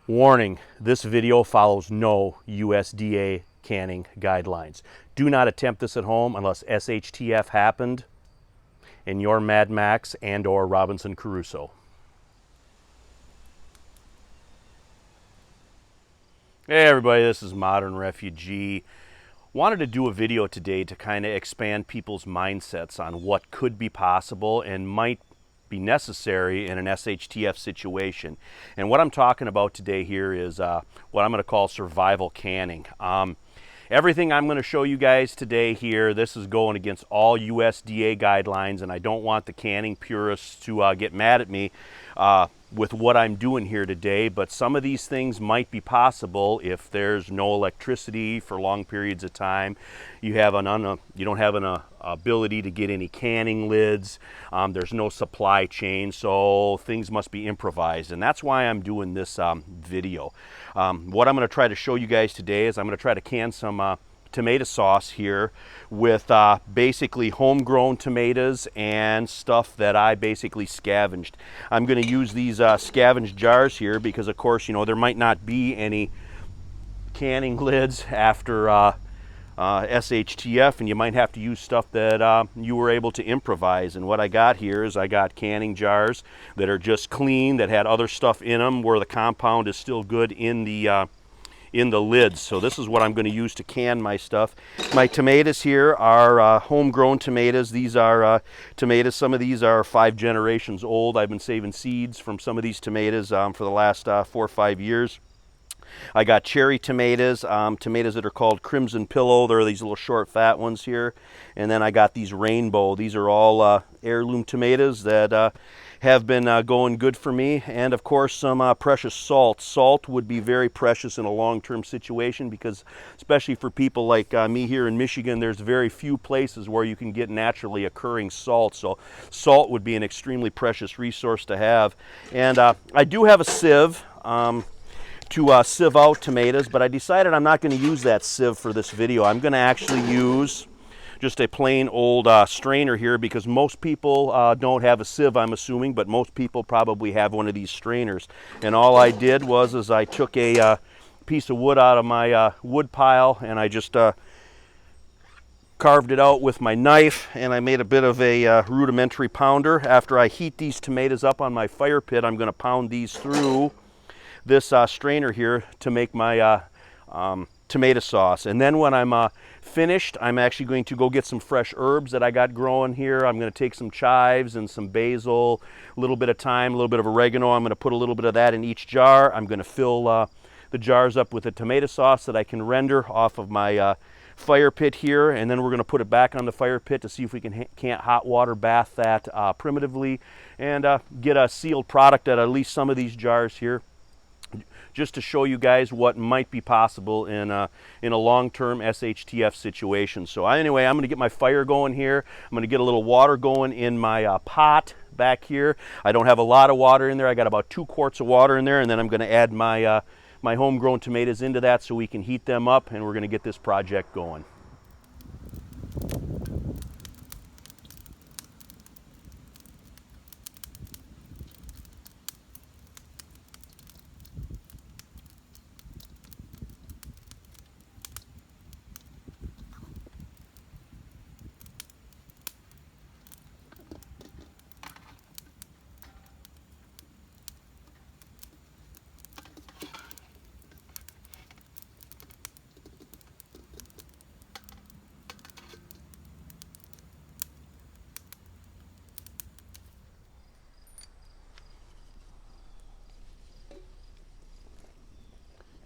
Warning, this video follows no USDA canning guidelines. Do not attempt this at home unless SHTF happened in your Mad Max and or Robinson Crusoe. Hey everybody, this is Modern Refugee. Wanted to do a video today to kind of expand people's mindsets on what could be possible and might be necessary in an SHTF situation. And what I'm talking about today here is what I'm going to call survival canning. Everything I'm going to show you guys today here, this is going against all USDA guidelines, and I don't want the canning purists to get mad at me with what I'm doing here today, but some of these things might be possible if there's no electricity for long periods of time. You have you don't have an ability to get any canning lids. There's no supply chain, so things must be improvised, and that's why I'm doing this video. What I'm going to try to show you guys today is I'm going to try to can some tomato sauce here with basically homegrown tomatoes and stuff that I basically scavenged. I'm going to use these scavenged jars here because, of course, you know, there might not be any canning lids after SHTF, and you might have to use stuff that you were able to improvise. And what I got here is I got canning jars that are just clean, that had other stuff in them where the compound is still good in the lids. So this is what I'm going to use to can my stuff. My tomatoes here are homegrown tomatoes. These are tomatoes. Some of these are 5 generations old. I've been saving seeds from some of these tomatoes for the last 4 or 5 years. I got cherry tomatoes, tomatoes that are called Crimson Pillow. They're these little short fat ones here. And then I got these Rainbow. These are all heirloom tomatoes that have been going good for me. And of course some precious salt. Salt would be very precious in a long-term situation because, especially for people like me here in Michigan, there's very few places where you can get naturally occurring salt. So salt would be an extremely precious resource to have. And I do have a sieve to sieve out tomatoes, but I decided I'm not going to use that sieve for this video. I'm going to actually use just a plain old strainer here because most people don't have a sieve, I'm assuming, but most people probably have one of these strainers. And all I did was I took a piece of wood out of my wood pile and I just carved it out with my knife, and I made a bit of a rudimentary pounder. After I heat these tomatoes up on my fire pit, I'm going to pound these through this strainer here to make my tomato sauce. And then when I'm finished, I'm actually going to go get some fresh herbs that I got growing here. I'm going to take some chives and some basil, a little bit of thyme, a little bit of oregano. I'm going to put a little bit of that in each jar. I'm going to fill the jars up with a tomato sauce that I can render off of my fire pit here, and then we're going to put it back on the fire pit to see if we can't hot water bath that primitively and get a sealed product out of at least some of these jars here, just to show you guys what might be possible in a long-term SHTF situation. So anyway, I'm going to get my fire going here. I'm going to get a little water going in my pot back here. I don't have a lot of water in there. I got about 2 quarts of water in there, and then I'm going to add my my homegrown tomatoes into that so we can heat them up, and we're going to get this project going.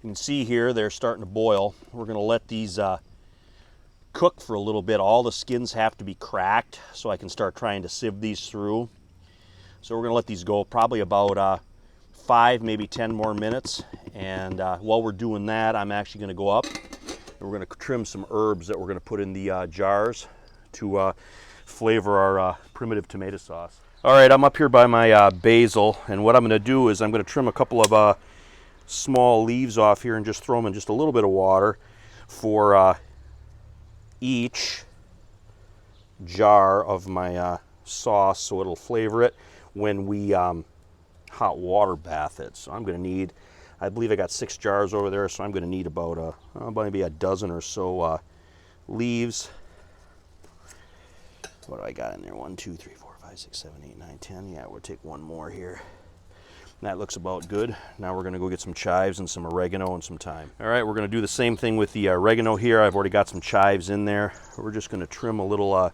You can see here they're starting to boil. We're going to let these cook for a little bit. All the skins have to be cracked so I can start trying to sieve these through. So we're going to let these go probably about 5, maybe 10 more minutes. And while we're doing that, I'm actually going to go up and we're going to trim some herbs that we're going to put in the jars to flavor our primitive tomato sauce. All right, I'm up here by my basil, and what I'm going to do is I'm going to trim a couple of small leaves off here and just throw them in just a little bit of water for each jar of my sauce so it'll flavor it when we hot water bath it. So I'm going to need I believe I got 6 jars over there, so I'm going to need about maybe a dozen or so leaves. What do I got in there? 1, 2, 3, 4, 5, 6, 7, 8, 9, 10. Yeah, we'll take one more here. That looks about good. Now we're going to go get some chives and some oregano and some thyme. All right, we're going to do the same thing with the oregano here. I've already got some chives in there. We're just going to trim a little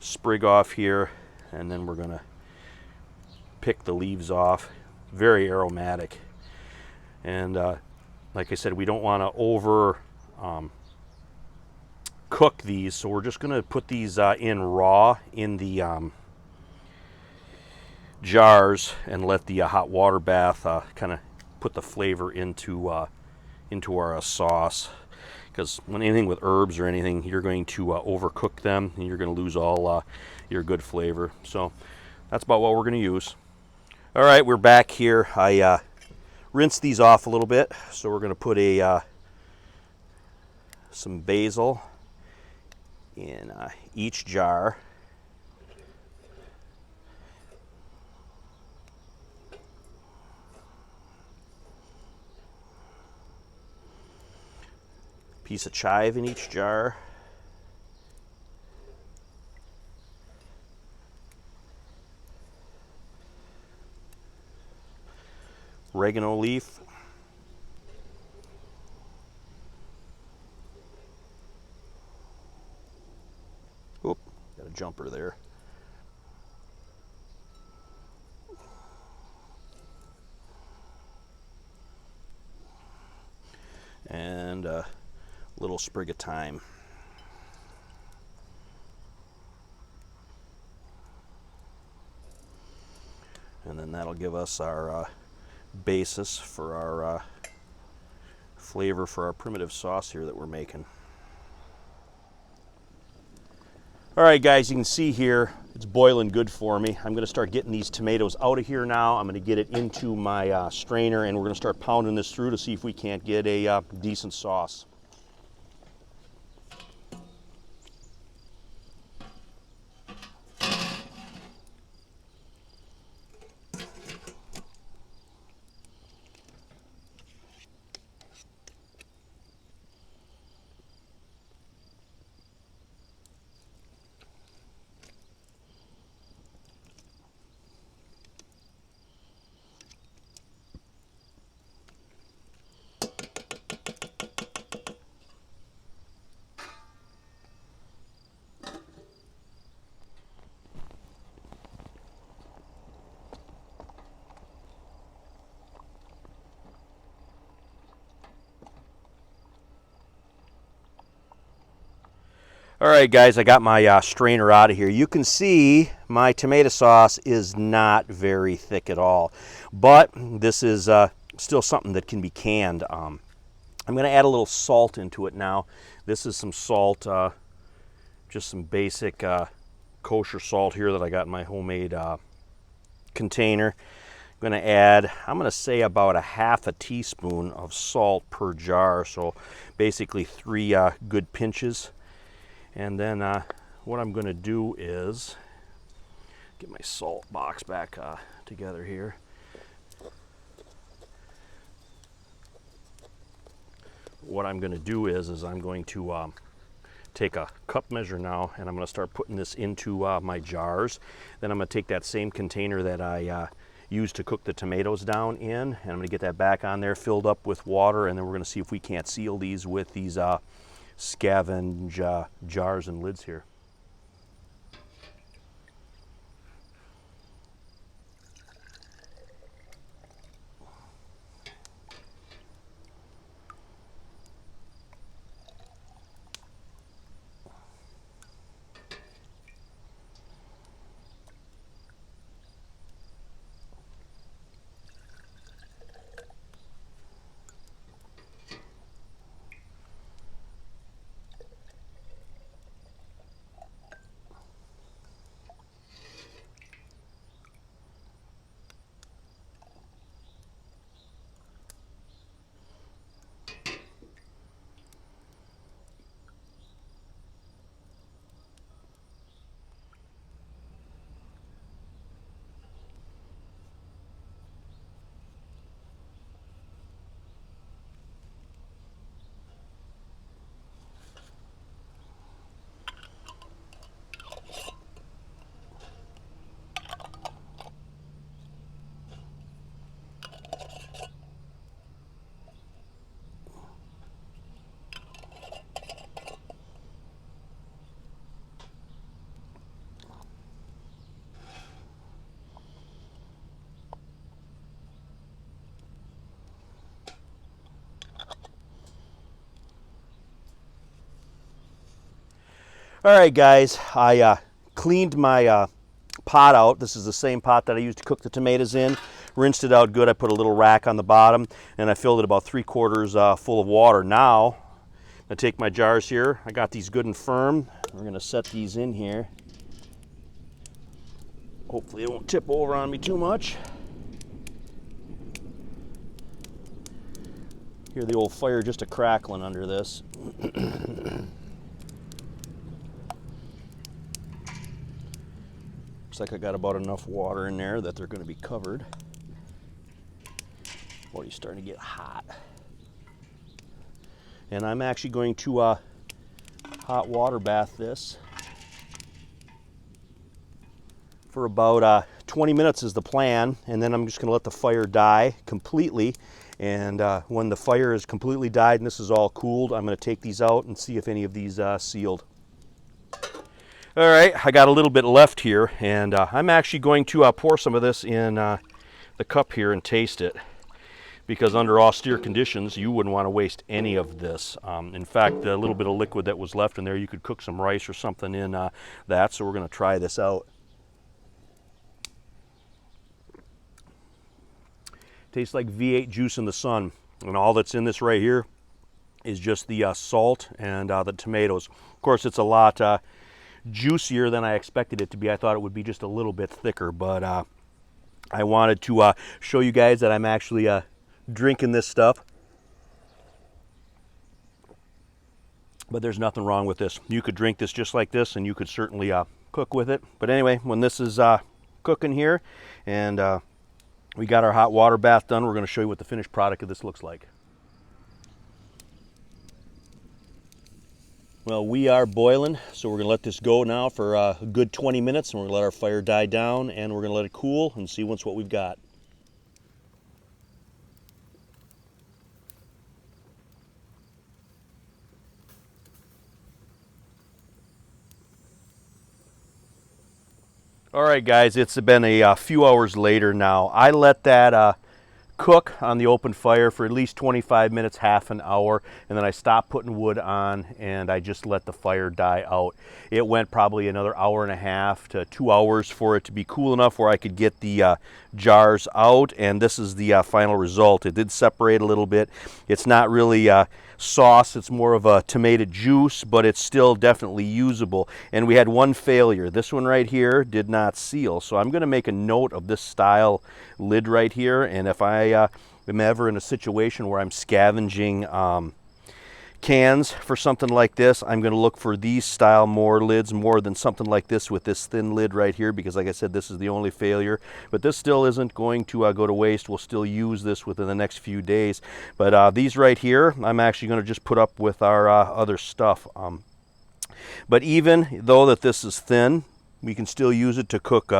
sprig off here, and then we're going to pick the leaves off. Very aromatic. And like I said, we don't want to over cook these, so we're just going to put these in raw in the jars and let the hot water bath kind of put the flavor into our sauce. Because when anything with herbs or anything, you're going to overcook them and you're going to lose all your good flavor. So that's about what we're going to use. All right, we're back here. I rinsed these off a little bit, so we're going to put some basil in each jar. Piece of chive in each jar. Oregano leaf. Oop, got a jumper there. And a little sprig of thyme. And then that'll give us our basis for our flavor for our primitive sauce here that we're making. All right, guys, you can see here it's boiling good for me. I'm going to start getting these tomatoes out of here now. I'm going to get it into my strainer, and we're going to start pounding this through to see if we can't get a decent sauce. All right, guys, I got my strainer out of here. You can see my tomato sauce is not very thick at all, but this is still something that can be canned. I'm going to add a little salt into it now. This is some salt, just some basic kosher salt here that I got in my homemade container. I'm going to add, I'm going to say about a half a teaspoon of salt per jar, so basically 3 good pinches. And then what I'm going to do is get my salt box back together here. What I'm going to do is I'm going to take a cup measure now, and I'm going to start putting this into my jars. Then I'm going to take that same container that I used to cook the tomatoes down in, and I'm going to get that back on there filled up with water, and then we're going to see if we can't seal these with these scavenge jars and lids here. All right, guys, I cleaned my pot out. This is the same pot that I used to cook the tomatoes in. Rinsed it out good. I put a little rack on the bottom, and I filled it about 3/4 full of water. Now, I'm gonna take my jars here. I got these good and firm. We're gonna set these in here. Hopefully it won't tip over on me too much. Hear the old fire just a crackling under this. Looks like I got about enough water in there that they're going to be covered. Already starting to get hot. And I'm actually going to hot water bath this for about 20 minutes is the plan, and then I'm just going to let the fire die completely. And when the fire is completely died and this is all cooled, I'm going to take these out and see if any of these sealed. All right, I got a little bit left here, and I'm actually going to pour some of this in the cup here and taste it, because under austere conditions, you wouldn't want to waste any of this. In fact, the little bit of liquid that was left in there, you could cook some rice or something in that, so we're going to try this out. Tastes like V8 juice in the sun, and all that's in this right here is just the salt and the tomatoes. Of course, it's a lot juicier than I expected it to be. I thought it would be just a little bit thicker, but I wanted to show you guys that I'm actually drinking this stuff. But there's nothing wrong with this. You could drink this just like this, and you could certainly cook with it. But anyway, when this is cooking here, and we got our hot water bath done, we're going to show you what the finished product of this looks like. Well, we are boiling, so we're going to let this go now for a good 20 minutes, and we're going to let our fire die down, and we're going to let it cool and see what we've got. All right, guys, it's been a few hours later now. I let that cook on the open fire for at least 25 minutes, half an hour, and then I stopped putting wood on and I just let the fire die out. It went probably another hour and a half to 2 hours for it to be cool enough where I could get the jars out, and this is the final result. It did separate a little bit. It's not really sauce, it's more of a tomato juice, but it's still definitely usable. And we had one failure. This one right here did not seal, so I'm going to make a note of this style lid right here, and if I am ever in a situation where I'm scavenging cans for something like this, I'm going to look for these style lids more than something like this with this thin lid right here, because like I said, this is the only failure. But this still isn't going to go to waste. We'll still use this within the next few days. But these right here, I'm actually going to just put up with our other stuff. But even though that this is thin, we can still use it to cook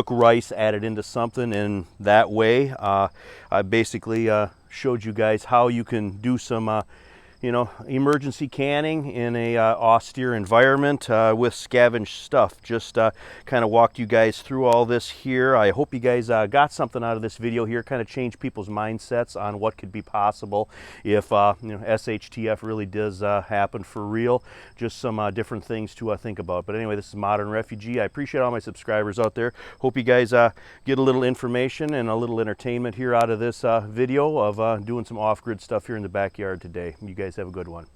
rice, add it into something, and that way I basically showed you guys how you can do some emergency canning in a austere environment with scavenged stuff. Just kind of walked you guys through all this here. I hope you guys got something out of this video here, kind of changed people's mindsets on what could be possible if SHTF really does happen for real. Just some different things to think about. But anyway, this is Modern Refugee. I appreciate all my subscribers out there. Hope you guys get a little information and a little entertainment here out of this video of doing some off-grid stuff here in the backyard today. You guys have a good one.